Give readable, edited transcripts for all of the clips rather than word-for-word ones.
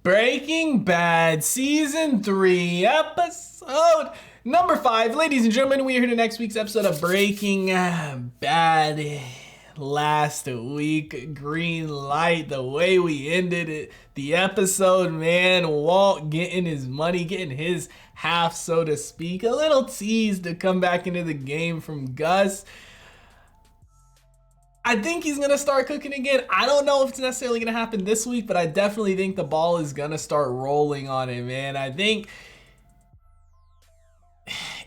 Breaking Bad Season 3, Episode number 5. Ladies and gentlemen, we are here to next week's episode of Breaking Bad. Last week, green light, the way we ended it, the episode, man. Walt getting his money, getting his half, so to speak. A little tease to come back into the game from Gus. I think he's going to start cooking again. I don't know if it's necessarily going to happen this week, but I definitely think the ball is going to start rolling on it, man. I think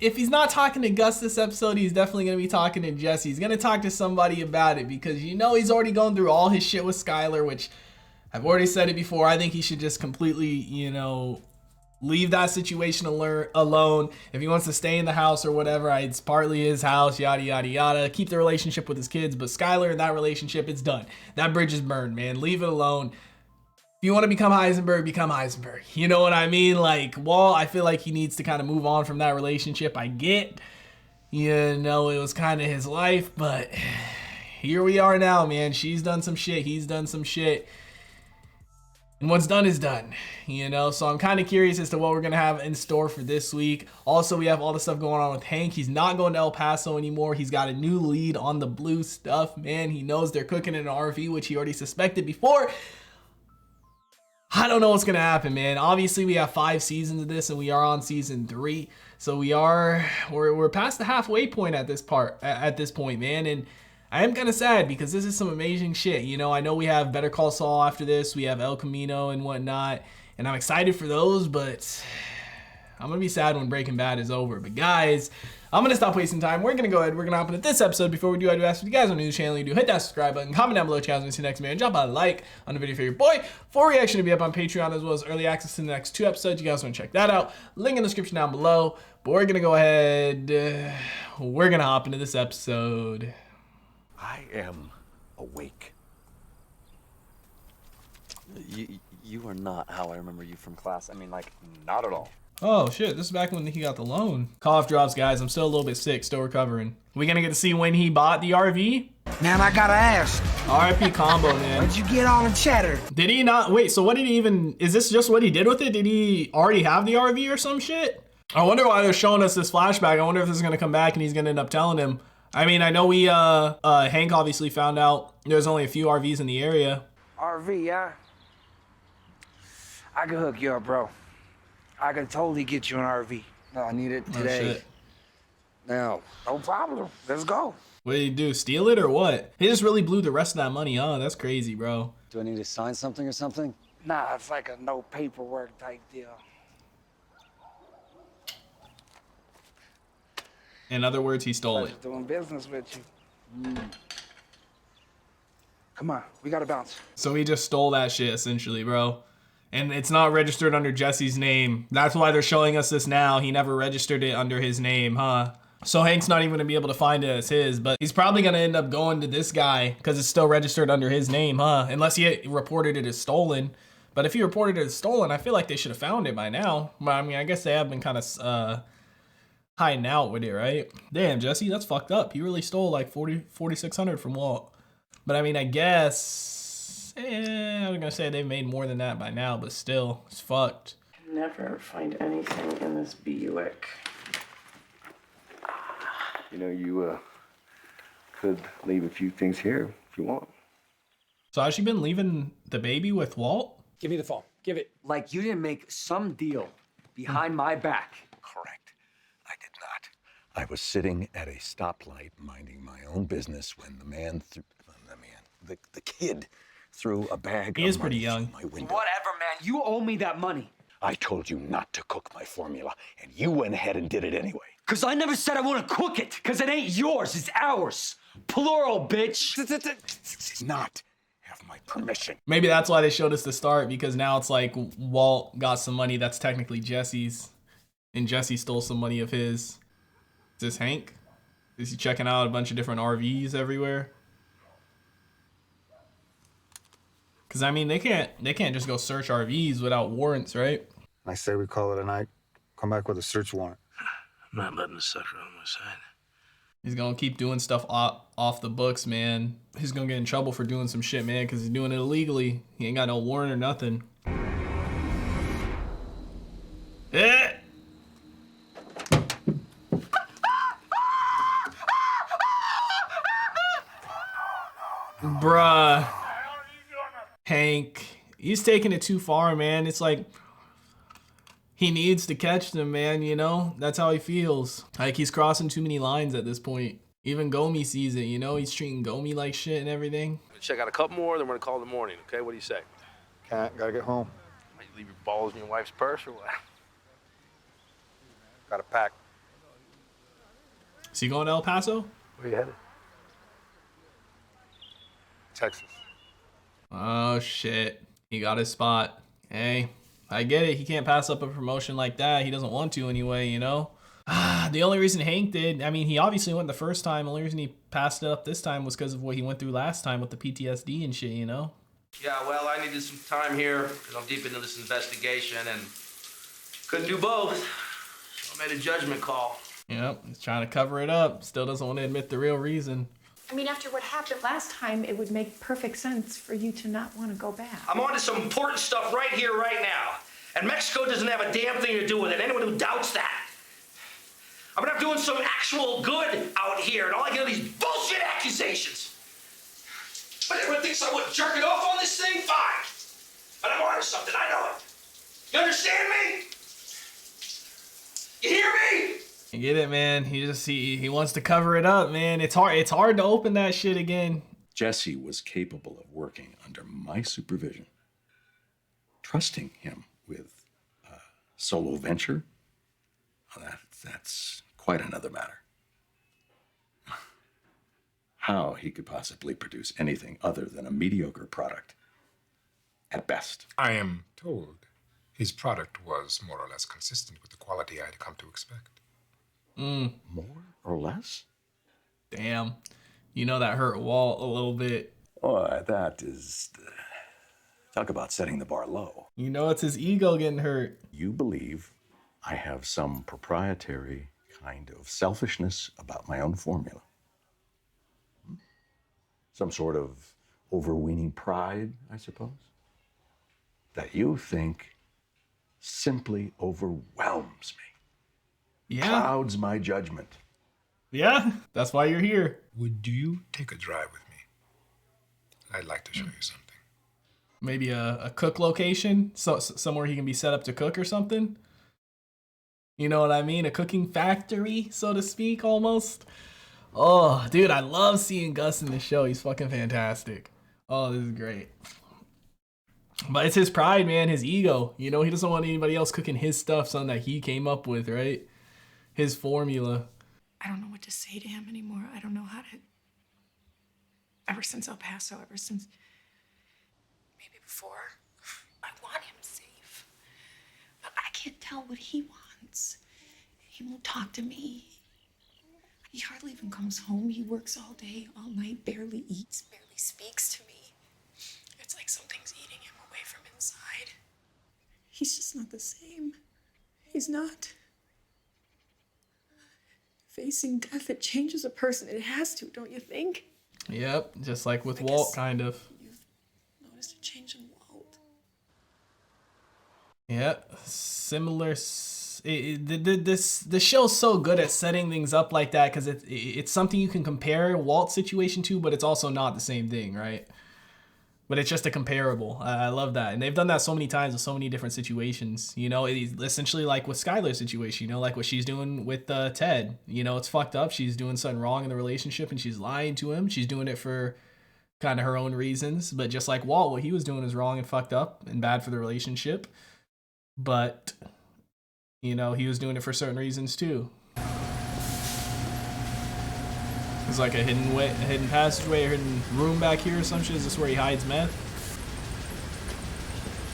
if he's not talking to Gus this episode, he's definitely going to be talking to Jesse. He's going to talk to somebody about it because, you know, he's already going through all his shit with Skyler, which I've already said it before. I think he should just completely, you know, leave that situation alone. If he wants to stay in the house or whatever, it's partly his house, yada, yada, yada. Keep the relationship with his kids. But Skyler and that relationship, it's done. That bridge is burned, man. Leave it alone. If you want to become Heisenberg, become Heisenberg. You know what I mean? Like, Walt, I feel like he needs to kind of move on from that relationship. I get, you know, it was kind of his life, but here we are now, man. She's done some shit. He's done some shit. And what's done is done, you know? So I'm kind of curious as to what we're going to have in store for this week. Also, we have all the stuff going on with Hank. He's not going to El Paso anymore. He's got a new lead on the blue stuff, man. He knows they're cooking in an RV, which he already suspected before. I don't know what's going to happen, man. Obviously, we have 5 seasons of this, and we are on season 3. So we're past the halfway point at this point, man. And I am kind of sad because this is some amazing shit. You know, I know we have Better Call Saul after this. We have El Camino and whatnot. And I'm excited for those, but I'm going to be sad when Breaking Bad is over. But guys, I'm going to stop wasting time. We're going to go ahead. We're going to hop into this episode. Before we do, I do ask if you guys are new to the channel, you do hit that subscribe button, comment down below, channel, and see you next man. Drop a like on the video for your boy. Full reaction to be up on Patreon as well as early access to the next 2 episodes. You guys want to check that out. Link in the description down below. But we're going to go ahead. We're going to hop into this episode. I am awake. You are not how I remember you from class. I mean, like, not at all. Oh shit, this is back when he got the loan. Cough drops, guys. I'm still a little bit sick, still recovering. We gonna get to see when he bought the RV? Man, I gotta ask. RIP combo, man. Where'd you get all the cheddar? Did he not? Wait, so what did he even, is this just what he did with it? Did he already have the RV or some shit? I wonder why they're showing us this flashback. I wonder if this is gonna come back and he's gonna end up telling him. I mean, I know Hank obviously found out there's only a few RVs in the area. RV, yeah? I can hook you up, bro. I can totally get you an RV. No, I need it today. Shit. Now, no problem. Let's go. What did he do? Steal it or what? He just really blew the rest of that money, huh? That's crazy, bro. Do I need to sign something or something? Nah, it's like a no paperwork type deal. In other words, he stole I'm it. just doing business with you. Come on, we gotta bounce. So he just stole that shit, essentially, bro. And it's not registered under Jesse's name. That's why they're showing us this now. He never registered it under his name, huh? So Hank's not even gonna be able to find it as his, but he's probably gonna end up going to this guy because it's still registered under his name, huh? Unless he reported it as stolen. But if he reported it as stolen, I feel like they should have found it by now. But I mean, I guess they have been kind of hiding out with it, right? Damn, Jesse, that's fucked up. You really stole like 4,600 from Walt. But I mean, I guess, I was gonna say they made more than that by now, but still, it's fucked. Never find anything in this Buick. You know, you could leave a few things here if you want. So has she been leaving the baby with Walt? Give me the phone. Give it. Like you didn't make some deal behind my back. Correct. I did not. I was sitting at a stoplight minding my own business when the kid threw a bag He of is pretty money young. through my window. Whatever, man. You owe me that money. I told you not to cook my formula, and you went ahead and did it anyway. Cause I never said I want to cook it. Cause it ain't yours. It's ours. Plural, bitch. It's not have my permission. Maybe that's why they showed us the start, because now it's like Walt got some money that's technically Jesse's, and Jesse stole some money of his. Is this Hank? Is he checking out a bunch of different RVs everywhere? Because I mean, they can't just go search RVs without warrants, right? I say we call it a night. Come back with a search warrant. I'm not letting the sucker on my side. He's gonna keep doing stuff off the books, man. He's gonna get in trouble for doing some shit, man, because he's doing it illegally. He ain't got no warrant or nothing. He's taking it too far, man. It's like he needs to catch them, man, you know? That's how he feels. Like he's crossing too many lines at this point. Even Gomi sees it, you know? He's treating Gomi like shit and everything. Check out a couple more, then we're gonna call in the morning, okay? What do you say? Can't. Gotta get home. Might you leave your balls in your wife's purse or what? Gotta pack. Is he going to El Paso? Where you headed? Texas. Oh, shit. He got his spot. Hey, I get it. He can't pass up a promotion like that. He doesn't want to anyway, you know? The only reason Hank did, I mean, he obviously went the first time. The only reason he passed it up this time was because of what he went through last time with the PTSD and shit, you know? Yeah, well, I needed some time here because I'm deep into this investigation and couldn't do both. So I made a judgment call. Yep, he's trying to cover it up. Still doesn't want to admit the real reason. I mean, after what happened last time, it would make perfect sense for you to not want to go back. I'm on to some important stuff right here, right now. And Mexico doesn't have a damn thing to do with it. Anyone who doubts that. I mean, I'm doing some actual good out here, and all I get are these bullshit accusations. But everyone thinks I wasn't jerking off on this thing? Fine. But I'm on to something, I know it. You understand me? You hear me? You get it, man. He wants to cover it up, man. It's hard to open that shit again. Jesse was capable of working under my supervision. Trusting him with a solo venture, well, that's quite another matter. How he could possibly produce anything other than a mediocre product, at best. I am told his product was more or less consistent with the quality I had come to expect. More or less? Damn. You know that hurt Walt a little bit. Oh, that is... talk about setting the bar low. You know it's his ego getting hurt. You believe I have some proprietary kind of selfishness about my own formula. Some sort of overweening pride, I suppose, that you think simply overwhelms me. Yeah. Clouds my judgment. Yeah, that's why you're here. Would you take a drive with me? I'd like to show you something. Maybe a cook location, so somewhere he can be set up to cook or something. You know what I mean? A cooking factory, so to speak, almost. Oh, dude, I love seeing Gus in the show. He's fucking fantastic. Oh, this is great. But it's his pride, man, his ego. You know, he doesn't want anybody else cooking his stuff, something that he came up with, right? His formula. I don't know what to say to him anymore. I don't know how to. Ever since El Paso, ever since. Maybe before. I want him safe. But I can't tell what he wants. He won't talk to me. He hardly even comes home. He works all day, all night, barely eats, barely speaks to me. It's like something's eating him away from inside. He's just not the same. He's not. Facing death, it changes a person. It has to, don't you think? Yep, just like with Walt, kind of. You've noticed a change in Walt. Yep, similar. The show's so good at setting things up like that because it's something you can compare Walt's situation to, but it's also not the same thing, right? But it's just a comparable. I love that. And they've done that so many times with so many different situations. You know, it's essentially like with Skyler's situation, you know, like what she's doing with Ted. You know, it's fucked up. She's doing something wrong in the relationship and she's lying to him. She's doing it for kind of her own reasons. But just like Walt, what he was doing is wrong and fucked up and bad for the relationship. But, you know, he was doing it for certain reasons too. It's like a hidden passageway, a hidden room back here or some shit. Is this where he hides meth?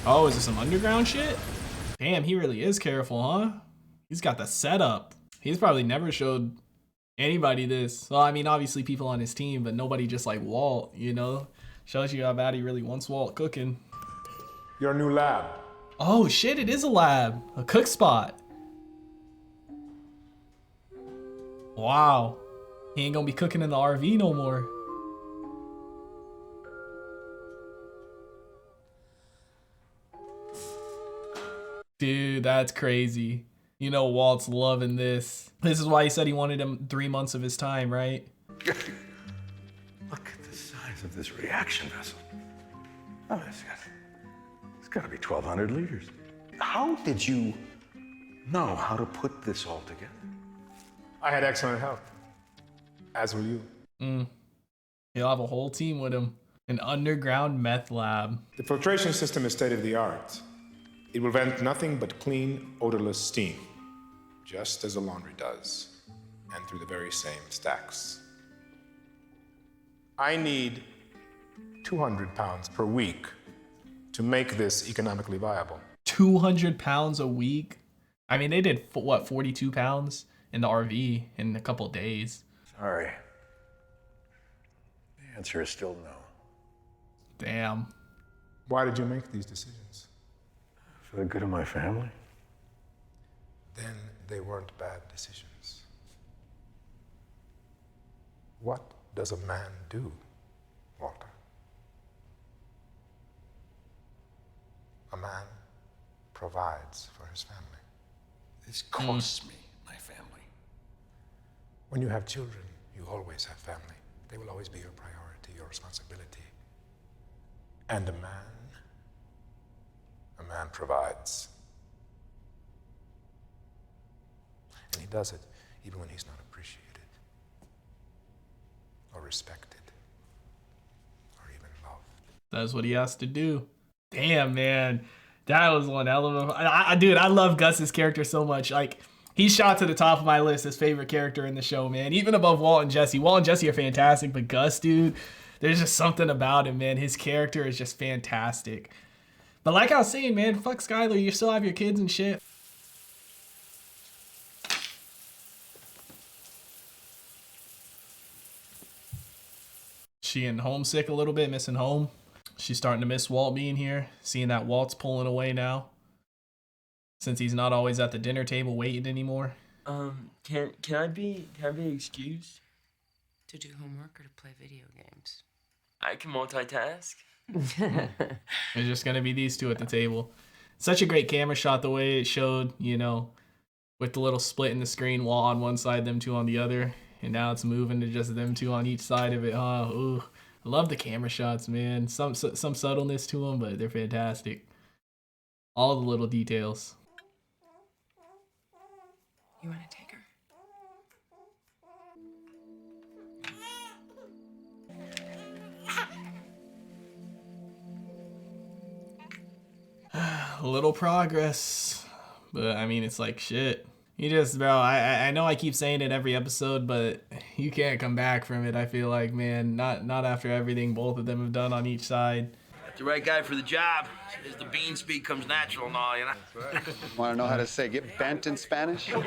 Oh, is this some underground shit? Damn, he really is careful, huh? He's got the setup. He's probably never showed anybody this. Well, I mean, obviously people on his team, but nobody just like Walt, you know? Shows you how bad he really wants Walt cooking. Your new lab. Oh shit, it is a lab. A cook spot. Wow. He ain't gonna be cooking in the RV no more. Dude, that's crazy. You know Walt's loving this. This is why he said he wanted him 3 months of his time, right? Look at the size of this reaction vessel. Oh, it's got It's got to be 1,200 liters. How did you know how to put this all together? I had excellent health, as will you. He'll have a whole team with him. An underground meth lab. The filtration system is state of the art. It will vent nothing but clean, odorless steam, just as a laundry does, and through the very same stacks. I need 200 pounds per week to make this economically viable. 200 pounds a week? I mean, they did, what, 42 pounds in the RV in a couple days. Sorry. The answer is still no. Damn. Why did you make these decisions? For the good of my family. Then they weren't bad decisions. What does a man do, Walter? A man provides for his family. This costs me my family. When you have children, you always have family. They will always be your priority, your responsibility. And a man provides. And he does it even when he's not appreciated, or respected, or even loved. That's what he has to do. Damn, man. That was one hell of a... Dude, I love Gus's character so much. Like, he's shot to the top of my list as favorite character in the show, man. Even above Walt and Jesse. Walt and Jesse are fantastic, but Gus, dude, there's just something about him, man. His character is just fantastic. But like I was saying, man, fuck Skyler. You still have your kids and shit. She getting homesick a little bit, missing home. She's starting to miss Walt being here, seeing that Walt's pulling away now. Since he's not always at the dinner table waiting anymore. Can I be excused? To do homework or to play video games? I can multitask. There's just gonna be these two at the table. Such a great camera shot, the way it showed, you know, with the little split in the screen, Walt on one side, them two on the other, and now it's moving to just them two on each side of it. Huh? Ooh, I love the camera shots, man. Some subtleness to them, but they're fantastic. All the little details. You want to take her? A little progress, but I mean, it's like shit. You just, bro, I know I keep saying it every episode, but you can't come back from it. I feel like, man, not after everything both of them have done on each side. Got the right guy for the job. Says the bean speak comes natural and all, you know. Want to know how to say get bent in Spanish? Still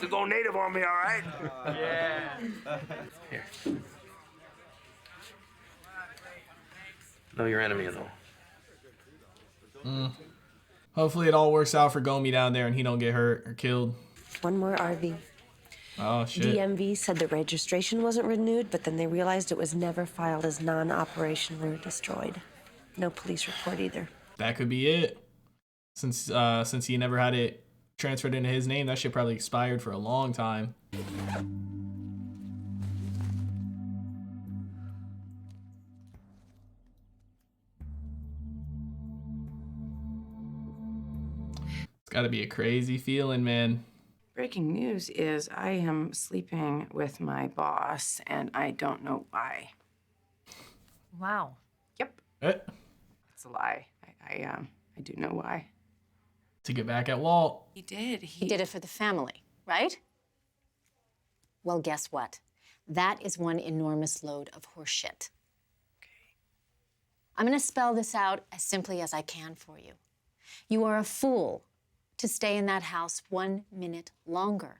going native on me, all right? Yeah. Here. Know your enemy and all. Hopefully it all works out for Gomi down there and he don't get hurt or killed. One more RV. Oh, shit. DMV said the registration wasn't renewed, but then they realized it was never filed as non-operational or destroyed. No police report either. That could be it. Since he never had it transferred into his name, that shit probably expired for a long time. It's gotta be a crazy feeling, man. Breaking news is I am sleeping with my boss, and I don't know why. Wow. Yep. It's a lie. I do know why. To get back at Walt. He did. He did it for the family, right? Well, guess what? That is one enormous load of horseshit. Okay. I'm gonna spell this out as simply as I can for you. You are a fool to stay in that house 1 minute longer.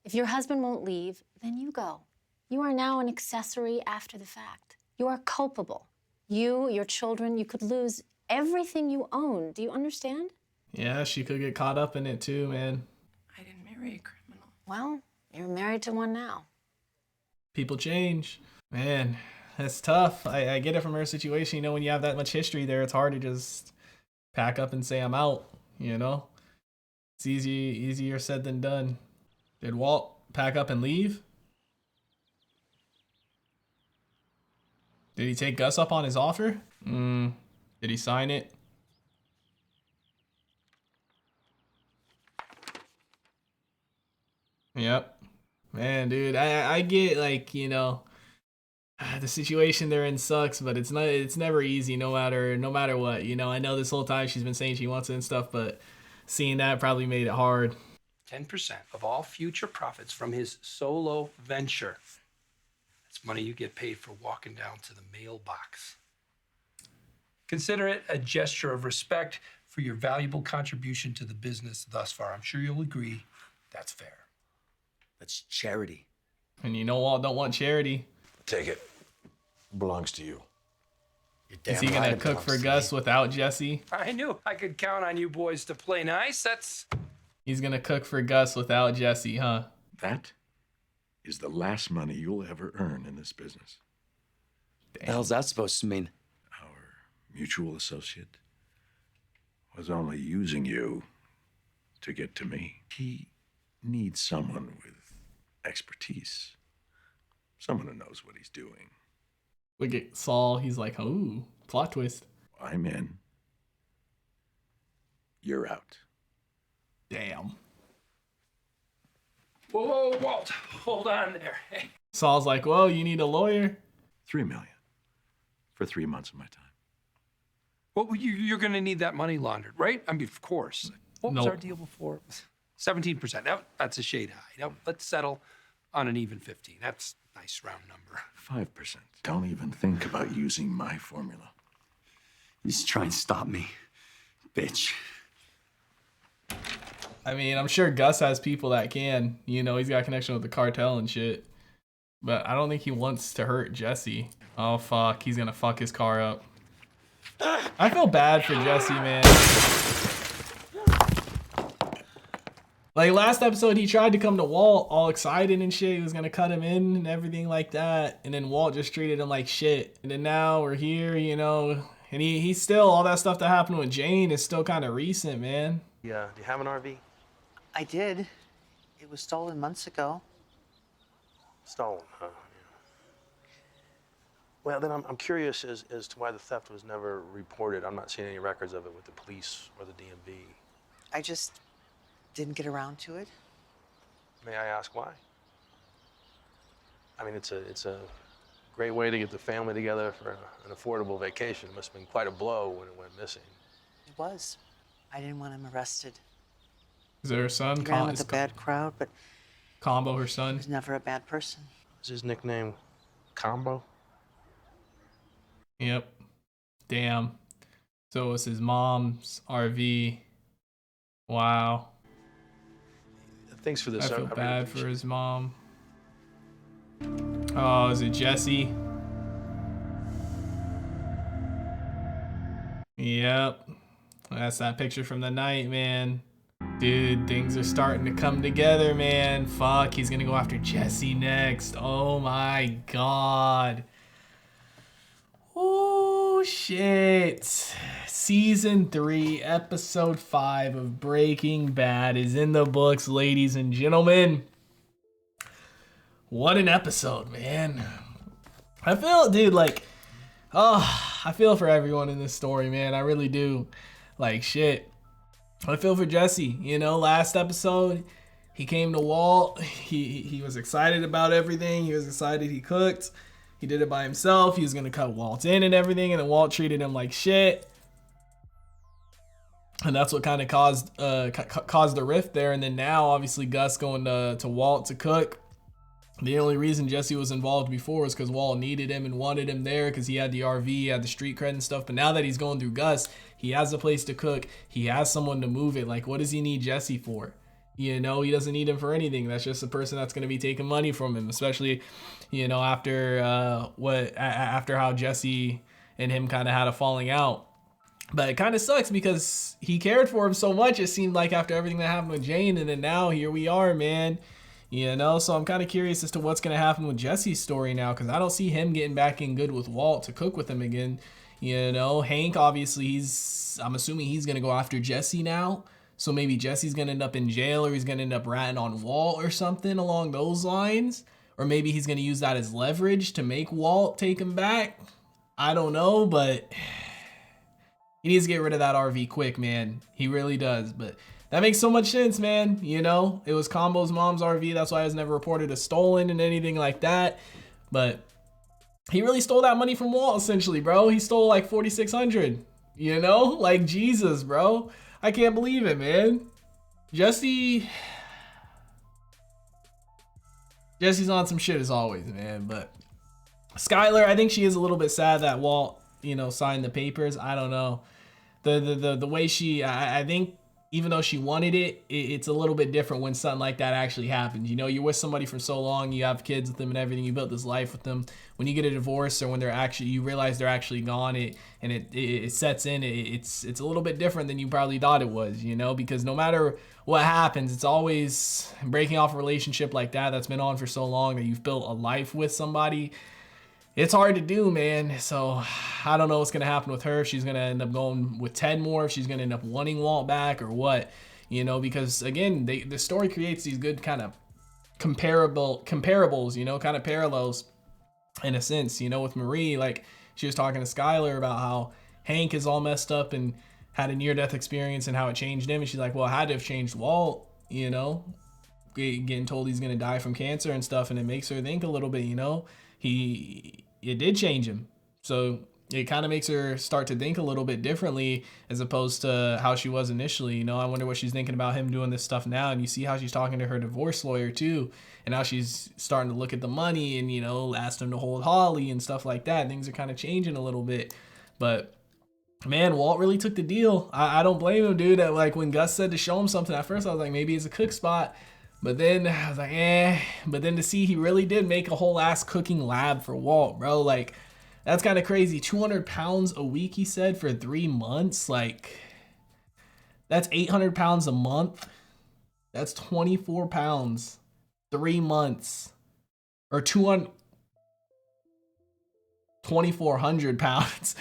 If your husband won't leave, then you go. You are now an accessory after the fact. You are culpable. You, your children, you could lose everything you own. Do you understand? Yeah, she could get caught up in it too, man. I didn't marry a criminal. Well, you're married to one now. People change. Man, that's tough. I get it from her situation. You know, when you have that much history there, it's hard to just pack up and say I'm out, you know? It's easier said than done. Did Walt pack up and leave? Did he take Gus up on his offer? Did Did he sign it? Yep. Man, dude, I get, like, you know, the situation they're in sucks, but it's never easy no matter what. You know, I know this whole time she's been saying she wants it and stuff, but seeing that probably made it hard. 10% of all future profits from his solo venture. That's money you get paid for walking down to the mailbox. Consider it a gesture of respect for your valuable contribution to the business thus far. I'm sure you'll agree that's fair. That's charity. And you know Walt don't want charity. Take it. It belongs to you. Is he gonna cook for Gus without Jesse? I knew I could count on you boys to play nice. He's gonna cook for Gus without Jesse, huh? That is the last money you'll ever earn in this business. The hell's that supposed to mean? Our mutual associate was only using you to get to me. He needs someone with expertise. Someone who knows what he's doing. Look at Saul. He's like, ooh, plot twist. I'm in. You're out. Damn. Whoa, Walt, hold on there. Hey. Saul's like, whoa, you need a lawyer? $3 million for 3 months of my time. Well, you're going to need that money laundered, right? I mean, of course. What was our deal before? 17%. Now, that's a shade high. Now, let's settle on an even 15. That's a nice round number. 5%. Don't even think about using my formula. You just try and stop me, bitch. I mean, I'm sure Gus has people that can. You know, he's got a connection with the cartel and shit. But I don't think he wants to hurt Jesse. Oh, fuck. He's gonna fuck his car up. I feel bad for Jesse, man. Like, last episode, he tried to come to Walt all excited and shit. He was gonna cut him in and everything like that. And then Walt just treated him like shit. And then now we're here, you know. And he's still, all that stuff that happened with Jane is still kind of recent, man. Yeah, do you have an RV? I did. It was stolen months ago. Stolen, huh? Yeah. Well, then I'm curious as to why the theft was never reported. I'm not seeing any records of it with the police or the DMV. I just didn't get around to it. May I ask why? I mean, it's a great way to get the family together for an affordable vacation. It must have been quite a blow when it went missing. It was. I didn't want him arrested. Is there a son? He ran with a bad crowd, but Combo, her son. he was never a bad person. Is his nickname Combo? Yep. Damn. So it was his mom's RV. Wow. Thanks for this. I feel really bad appreciate for his mom. Oh, is it Jesse? Yep. That's that picture from the night, man. Dude, things are starting to come together, man. Fuck, he's gonna go after Jesse next. Oh my god. Oh shit. Season 3, episode 5 of Breaking Bad is in the books, ladies and gentlemen. What an episode, man. I feel, dude, like, I feel for everyone in this story, man. I really do. Like, shit. I feel for Jesse. You know, last episode, he came to Walt. He was excited about everything. He was excited he cooked. He did it by himself. He was going to cut Walt in and everything, and then Walt treated him like shit. And that's what kind of caused the rift there. And then now, obviously, Gus going to Walt to cook. The only reason Jesse was involved before was because Walt needed him and wanted him there because he had the RV, he had the street cred and stuff. But now that he's going through Gus, he has a place to cook. He has someone to move it. Like, what does he need Jesse for? You know, he doesn't need him for anything. That's just a person that's going to be taking money from him, especially, you know, after after how Jesse and him kind of had a falling out. But it kind of sucks because he cared for him so much, it seemed like, after everything that happened with Jane. And then now here we are, man. You know, so I'm kind of curious as to what's going to happen with Jesse's story now, because I don't see him getting back in good with Walt to cook with him again. You know, Hank, obviously, I'm assuming he's going to go after Jesse now. So maybe Jesse's going to end up in jail, or he's going to end up ratting on Walt or something along those lines. Or maybe he's going to use that as leverage to make Walt take him back. I don't know, but He needs to get rid of that RV quick, man. He really does. But that makes so much sense, man. You know, it was Combo's mom's RV. That's why it was never reported as stolen and anything like that. But he really stole that money from Walt, essentially, bro. He stole like $4,600. You know, like Jesus, bro. I can't believe it, man. Jesse's on some shit as always, man. But Skyler, I think she is a little bit sad that Walt, you know, signed the papers. I don't know. The way she, I think even though she wanted it, it's a little bit different when something like that actually happens. You know, you're with somebody for so long, you have kids with them and everything, you built this life with them. When you get a divorce or when they're actually, you realize they're actually gone, it sets in. It's a little bit different than you probably thought it was, you know, because no matter what happens, it's always breaking off a relationship like that that's been on for so long, that you've built a life with somebody. It's hard to do, man. So I don't know what's gonna happen with her. If she's gonna end up going with Ted more, if she's gonna end up wanting Walt back or what, you know, because again, the story creates these good kind of comparables, you know, kind of parallels in a sense, you know, with Marie. Like, she was talking to Skyler about how Hank is all messed up and had a near-death experience and how it changed him. And she's like, well, it had to have changed Walt, you know, getting told he's gonna die from cancer and stuff. And it makes her think a little bit, you know, it did change him. So it kind of makes her start to think a little bit differently as opposed to how she was initially. You know, I wonder what she's thinking about him doing this stuff now. And you see how she's talking to her divorce lawyer too, and how she's starting to look at the money and, you know, asked him to hold Holly and stuff like that. Things are kind of changing a little bit. But man, Walt really took the deal. I don't blame him, dude. Like, when Gus said to show him something, at first I was like, maybe it's a cook spot. But then I was like, eh. But then to see he really did make a whole ass cooking lab for Walt, bro. Like, that's kind of crazy. 200 pounds a week, he said, for 3 months. Like, that's 800 pounds a month. That's 24 pounds, 3 months. Or 2,400 pounds.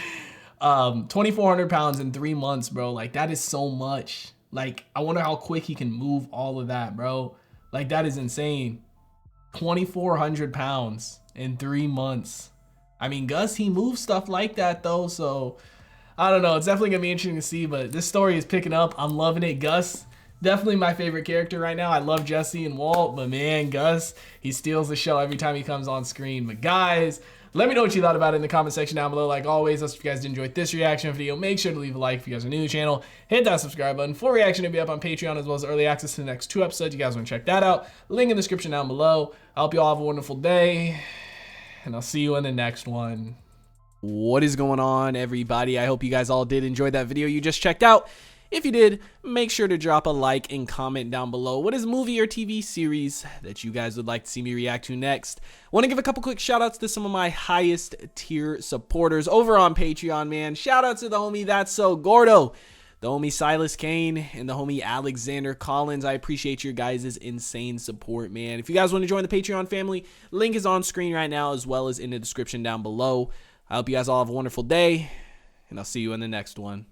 2,400 pounds in 3 months, bro. Like, that is so much. Like, I wonder how quick he can move all of that, bro. Like, that is insane. 2,400 pounds in 3 months. I mean, Gus, he moves stuff like that, though. So, I don't know. It's definitely going to be interesting to see. But this story is picking up. I'm loving it. Gus, definitely my favorite character right now. I love Jesse and Walt. But, man, Gus, he steals the show every time he comes on screen. But, guys, let me know what you thought about it in the comment section down below. Like always, if you guys did enjoy this reaction video, make sure to leave a like if you guys are new to the channel. Hit that subscribe button. Full reaction to be up on Patreon, as well as early access to the next 2 episodes. You guys want to check that out. Link in the description down below. I hope you all have a wonderful day, and I'll see you in the next one. What is going on, everybody? I hope you guys all did enjoy that video you just checked out. If you did, make sure to drop a like and comment down below. What is a movie or TV series that you guys would like to see me react to next? Want to give a couple quick shout outs to some of my highest tier supporters over on Patreon, man. Shout out to the homie That's So Gordo, the homie Silas Kane, and the homie Alexander Collins. I appreciate your guys' insane support, man. If you guys want to join the Patreon family, link is on screen right now, as well as in the description down below. I hope you guys all have a wonderful day, and I'll see you in the next one.